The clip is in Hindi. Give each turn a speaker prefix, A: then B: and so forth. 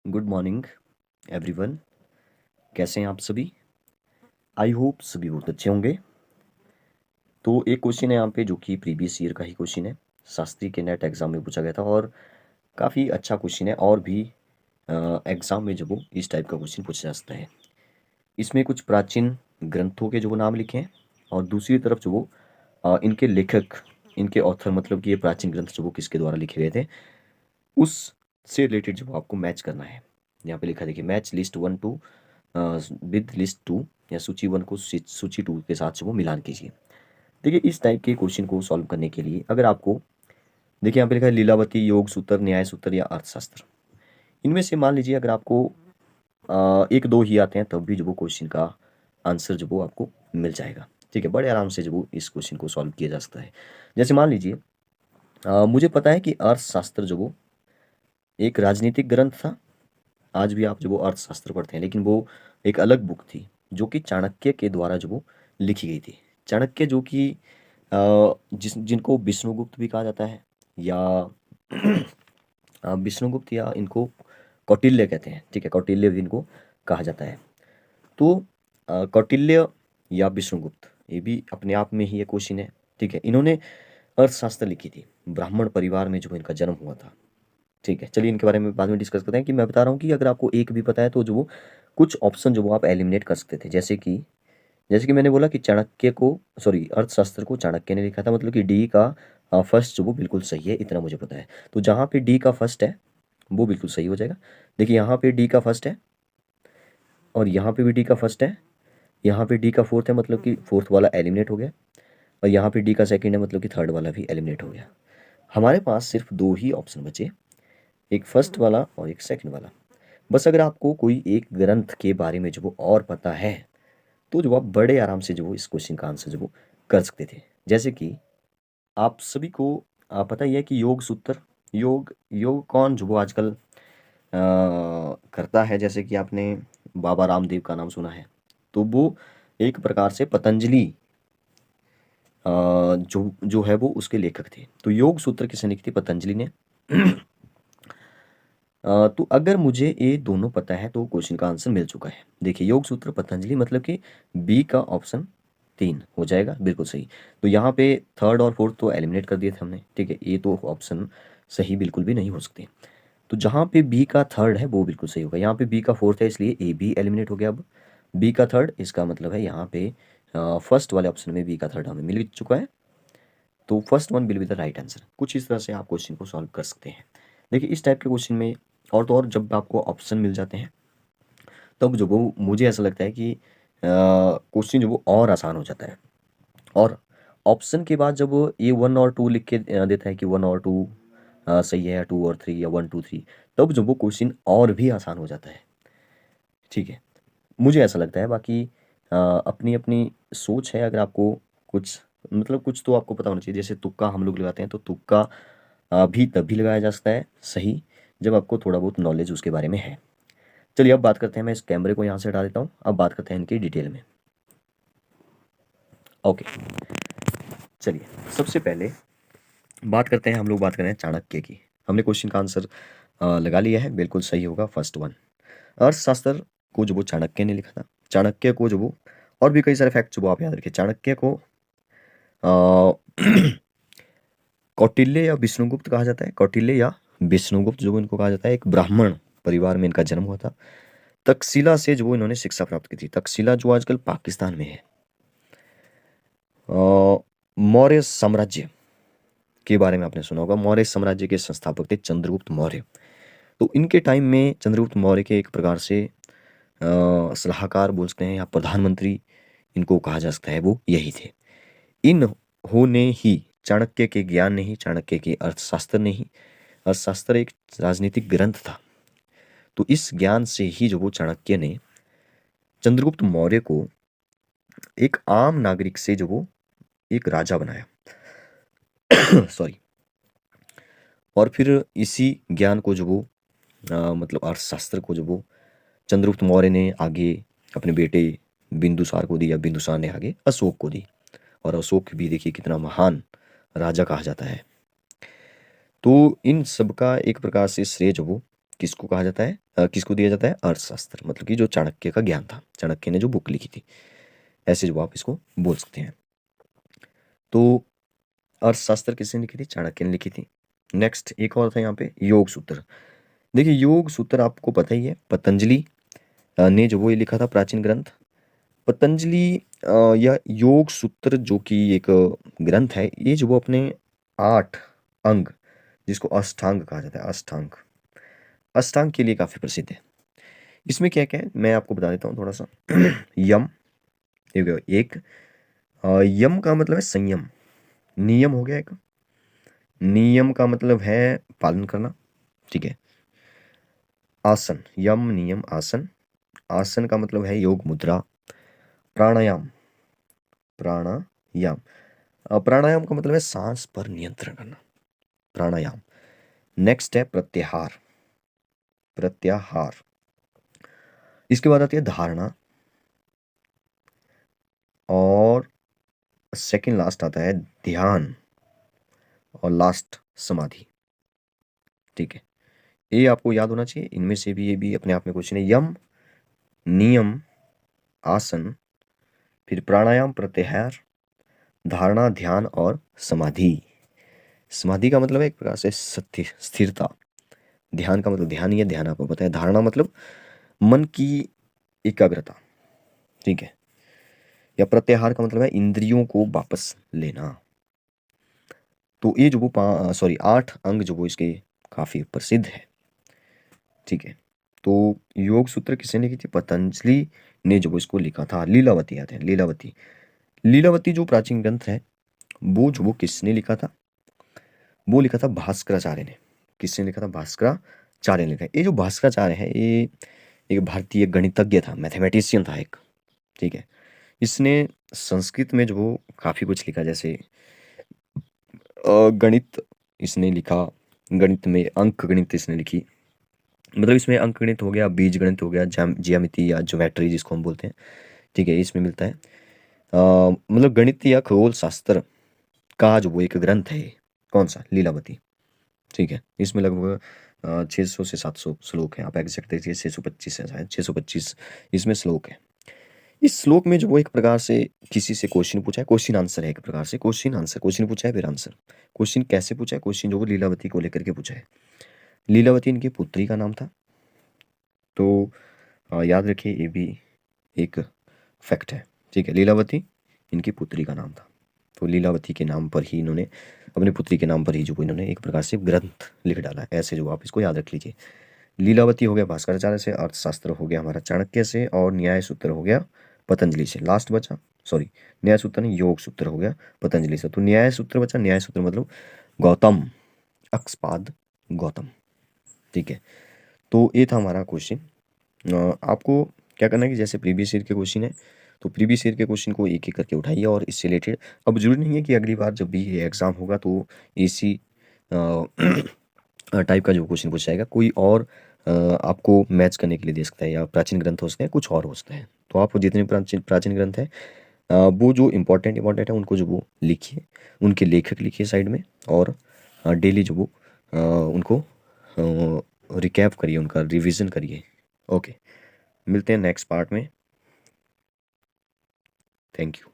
A: Good morning everyone. कैसे हैं आप सभी? आई होप सभी बहुत अच्छे होंगे। तो एक क्वेश्चन है यहाँ पे जो कि प्रीवियस ईयर का ही क्वेश्चन है, शास्त्री के नेट एग्ज़ाम में पूछा गया था और काफ़ी अच्छा क्वेश्चन है। और भी एग्ज़ाम में जो वो इस टाइप का क्वेश्चन पूछा जा सकता है। इसमें कुछ प्राचीन ग्रंथों के जो वो नाम लिखे हैं और दूसरी तरफ जो वो इनके लेखक, इनके ऑथर, मतलब कि ये प्राचीन ग्रंथ जो वो किसके द्वारा लिखे गए थे, उससे रिलेटेड जो वो आपको मैच करना है। यहाँ पे लिखा देखिए, match list 1 to with list 2 या सूची 1 को सूची 2 के साथ जो वो मिलान कीजिए। देखिए इस टाइप के क्वेश्चन को सॉल्व करने के लिए अगर आपको देखिए यहाँ पे लिखा है लीलावती, योग सूत्र, न्याय सूत्र या अर्थशास्त्र। इनमें से मान लीजिए अगर आपको एक दो ही आते हैं तब भी जो वो क्वेश्चन का आंसर जो वो आपको मिल जाएगा। ठीक है, बड़े आराम से जो वो इस क्वेश्चन को सॉल्व किया जा सकता है। जैसे मान लीजिए मुझे पता है कि अर्थशास्त्र जो वो एक राजनीतिक ग्रंथ था। आज भी आप जो वो अर्थशास्त्र पढ़ते हैं, लेकिन वो एक अलग बुक थी जो कि चाणक्य के द्वारा जो वो लिखी गई थी। चाणक्य जो कि जिनको विष्णुगुप्त भी कहा जाता है, या विष्णुगुप्त, या इनको कौटिल्य कहते हैं। ठीक है, कौटिल्य भी इनको कहा जाता है। तो कौटिल्य या विष्णुगुप्त, ये भी अपने आप में ही एक क्वेश्चन है। ठीक है, इन्होंने अर्थशास्त्र लिखी थी। ब्राह्मण परिवार में जो इनका जन्म हुआ था। ठीक है, चलिए इनके बारे में बाद में डिस्कस करते हैं। कि मैं बता रहा हूँ कि अगर आपको एक भी पता है तो जो वो कुछ ऑप्शन जो वो आप एलिमिनेट कर सकते थे। जैसे कि मैंने बोला कि चाणक्य को, सॉरी, अर्थशास्त्र को चाणक्य ने लिखा था, मतलब कि डी का फर्स्ट जो वो बिल्कुल सही है, इतना मुझे पता है। तो जहाँ पे डी का फर्स्ट है वो बिल्कुल सही हो जाएगा। देखिए यहाँ पे डी का फर्स्ट है और यहाँ पे भी डी का फर्स्ट है। यहाँ पे डी का फोर्थ है, मतलब कि फोर्थ वाला एलिमिनेट हो गया। और यहाँ पे डी का सेकंड है, मतलब कि थर्ड वाला भी एलिमिनेट हो गया। हमारे पास सिर्फ दो ही ऑप्शन बचे, एक फर्स्ट वाला और एक सेकंड वाला। बस अगर आपको कोई एक ग्रंथ के बारे में जो वो और पता है तो जो आप बड़े आराम से जो वो इस क्वेश्चन का आंसर जो वो कर सकते थे। जैसे कि आप सभी को पता ही है कि योग सूत्र, योग योग कौन जो वो आजकल करता है। जैसे कि आपने बाबा रामदेव का नाम सुना है, तो वो एक प्रकार से पतंजलि जो जो है वो उसके लेखक थे। तो योग सूत्र किसने लिखी थी? पतंजलि ने। तो अगर मुझे ये दोनों पता है तो क्वेश्चन का आंसर मिल चुका है। देखिए योग सूत्र पतंजलि, मतलब कि बी का ऑप्शन 3 हो जाएगा, बिल्कुल सही। तो यहाँ पे थर्ड और फोर्थ तो एलिमिनेट कर दिए थे हमने। ठीक है, ये तो ऑप्शन सही बिल्कुल भी नहीं हो सकते। तो जहाँ पे बी का थर्ड है वो बिल्कुल सही होगा। यहाँ पे बी का फोर्थ है, इसलिए ए भी एलिमिनेट हो गया। अब बी का थर्ड, इसका मतलब है यहाँ पे फर्स्ट वाले ऑप्शन में बी का थर्ड हमें मिल चुका है। तो first one will be the right answer. कुछ इस तरह से आप क्वेश्चन को सॉल्व कर सकते हैं। देखिए इस टाइप के क्वेश्चन में और तो और जब आपको ऑप्शन मिल जाते हैं तब जो वो मुझे ऐसा लगता है कि क्वेश्चन जो वो और आसान हो जाता है। और ऑप्शन के बाद जब वो ये 1 और 2 लिख के देता है कि 1 और 2 सही है, या 2 और 3, या 1 2 3, तब जो वो क्वेश्चन और भी आसान हो जाता है। ठीक है, मुझे ऐसा लगता है। बाकी अपनी अपनी सोच है। अगर आपको कुछ, मतलब कुछ तो आपको पता होना चाहिए। जैसे तुक्का हम लोग लगाते हैं, तो तुक्का भी तभी लगाया जा सकता है सही जब आपको थोड़ा बहुत नॉलेज उसके बारे में है। चलिए अब बात करते हैं, मैं इस कैमरे को यहाँ से हटा देता हूँ। अब बात करते हैं इनकी डिटेल में। ओके, चलिए सबसे पहले बात करते हैं, हम लोग बात कर रहे हैं चाणक्य की। हमने क्वेश्चन का आंसर लगा लिया है, बिल्कुल सही होगा फर्स्ट वन। अर्थशास्त्र को जो वो चाणक्य ने लिखा था। चाणक्य को जो वो, और भी कई सारे फैक्ट जो वो आप याद रखिए। चाणक्य को अ, कौटिल्य या विष्णुगुप्त कहा जाता है। कौटिल्य या विष्णुगुप्त जो इनको कहा जाता है। एक ब्राह्मण परिवार में इनका जन्म हुआ था। तक्षशिला से जो इन्होंने शिक्षा प्राप्त की थी। तक्षशिला जो आजकल पाकिस्तान में है। मौर्य साम्राज्य के बारे में आपने सुना होगा। मौर्य साम्राज्य के संस्थापक थे चंद्रगुप्त मौर्य। तो इनके टाइम में चंद्रगुप्त मौर्य के एक प्रकार से सलाहकार बोल सकते हैं, या प्रधानमंत्री इनको कहा जा सकता है, वो यही थे। इन्होंने ही चाणक्य के ज्ञान ने ही, चाणक्य के अर्थशास्त्र ने ही, अर्थशास्त्र एक राजनीतिक ग्रंथ था, तो इस ज्ञान से ही जो वो चाणक्य ने चंद्रगुप्त मौर्य को एक आम नागरिक से जो वो एक राजा बनाया। सॉरी। और फिर इसी ज्ञान को जो वो मतलब अर्थशास्त्र को जो वो चंद्रगुप्त मौर्य ने आगे अपने बेटे बिंदुसार को दी, या बिंदुसार ने आगे अशोक को दी। और अशोक भी देखिए कितना महान राजा कहा जाता है। तो इन सब का एक प्रकार से श्रेय जो वो किसको कहा जाता है? किसको दिया जाता है? अर्थशास्त्र, मतलब कि जो चाणक्य का ज्ञान था, चाणक्य ने जो बुक लिखी थी, ऐसे जो आप इसको बोल सकते हैं। तो अर्थशास्त्र किसने लिखी थी? चाणक्य ने लिखी थी। नेक्स्ट एक और था यहाँ पे योग सूत्र। देखिए योग सूत्र आपको पता ही है, पतंजलि ने जो वो ये लिखा था प्राचीन ग्रंथ। पतंजलि या योग सूत्र जो कि एक ग्रंथ है, ये जो वो अपने 8 अंग, जिसको अष्टांग कहा जाता है, अष्टांग, अष्टांग के लिए काफी प्रसिद्ध है। इसमें क्या क्या है मैं आपको बता देता हूँ थोड़ा सा। यम, देखो एक, यम का मतलब है संयम, नियम हो गया एक, नियम का मतलब है पालन करना, ठीक है। आसन, यम नियम आसन, आसन का मतलब है योग मुद्रा। प्राणायाम, प्राणायाम, प्राणायाम का मतलब है सांस पर नियंत्रण करना, प्राणायाम। नेक्स्ट है प्रत्याहार, प्रत्याहार। इसके बाद आती है धारणा, और सेकंड लास्ट आता है ध्यान, और लास्ट समाधि, ठीक है। ये आपको याद होना चाहिए, इनमें से भी ये भी अपने आप में क्वेश्चन है। यम, नियम, आसन, फिर प्राणायाम, प्रत्याहार, धारणा, ध्यान और समाधि। समाधि का मतलब है एक प्रकार से स्थिरता, ध्यान का मतलब ध्यान ही है, ध्यान आपको पता है। धारणा मतलब मन की एकाग्रता, ठीक है। या प्रत्याहार का मतलब है इंद्रियों को वापस लेना। तो ये जो वो सॉरी 8 अंग जो वो इसके काफी प्रसिद्ध है, ठीक है। तो योग सूत्र किसने लिखी थी? पतंजलि ने जो वो इसको लिखा था। लीलावती आते हैं, लीलावती, लीलावती जो प्राचीन ग्रंथ है, वो जो वो किसने लिखा था? वो लिखा था भास्कराचार्य ने। किसने लिखा था? भास्कराचार्य ने लिखा है। ये जो भास्कराचार्य है, ये एक भारतीय गणितज्ञ था, मैथमेटिशियन था एक, ठीक है। इसने संस्कृत में जो वो काफी कुछ लिखा, जैसे गणित इसने लिखा, गणित में अंक गणित इसने लिखी, मतलब इसमें अंक गणित हो गया, बीज गणित हो गया, ज्यामिति या ज्योमेट्री जिसको हम बोलते हैं, ठीक है, इसमें मिलता है। मतलब गणित या खगोल शास्त्र का जो वो एक ग्रंथ है, कौन सा? लीलावती, ठीक है। इसमें लगभग 600 से 700 श्लोक हैं, आप एग्जैक्ट देखिए 625 है शायद, 625 इसमें श्लोक है। इस श्लोक में जो वो एक प्रकार से किसी से क्वेश्चन पूछा है, क्वेश्चन आंसर है एक प्रकार से, क्वेश्चन आंसर, क्वेश्चन पूछा है फिर आंसर। क्वेश्चन कैसे पूछा है? क्वेश्चन जो वो लीलावती को लेकर के पूछा है। लीलावती इनकी पुत्री का नाम था। तो याद रखिए ये भी एक फैक्ट है, ठीक है। लीलावती इनकी पुत्री का नाम था, तो लीलावती के नाम पर ही इन्होंने, अपनी पुत्री के नाम पर ही जो इन्होंने एक प्रकार से ग्रंथ लिख डाला है, ऐसे जो आप इसको याद रख लीजिए। लीलावती हो गया भास्कराचार्य से, अर्थशास्त्र हो गया हमारा चाणक्य से, और न्याय सूत्र हो गया पतंजलि से। लास्ट बचा, सॉरी न्याय सूत्र नहीं, योग सूत्र हो गया पतंजलि से। तो न्याय सूत्र बचा, न्याय सूत्र मतलब गौतम, अक्सपाद गौतम, ठीक है। तो ये था हमारा क्वेश्चन। आपको क्या करना है कि जैसे प्रीवियस ईयर के क्वेश्चन है, तो प्रीवियस ईयर के क्वेश्चन को एक एक करके उठाइए, और इससे रिलेटेड, अब जरूरी नहीं है कि अगली बार जब भी ये एग्ज़ाम होगा तो इसी टाइप का जो क्वेश्चन पूछा जाएगा, कोई और आपको मैच करने के लिए दे सकता है, या प्राचीन ग्रंथ हो सकते हैं, कुछ और हो सकते हैं। तो आप जितने प्राचीन प्राचीन ग्रंथ हैं, वो जो इम्पोर्टेंट इंपॉर्टेंट है उनको जो वो लिखिए, उनके लेखक लिखिए साइड में, और डेली जो वो उनको रिकैप करिए, उनका रिवीजन करिए। ओके, मिलते हैं नेक्स्ट पार्ट में। Thank you.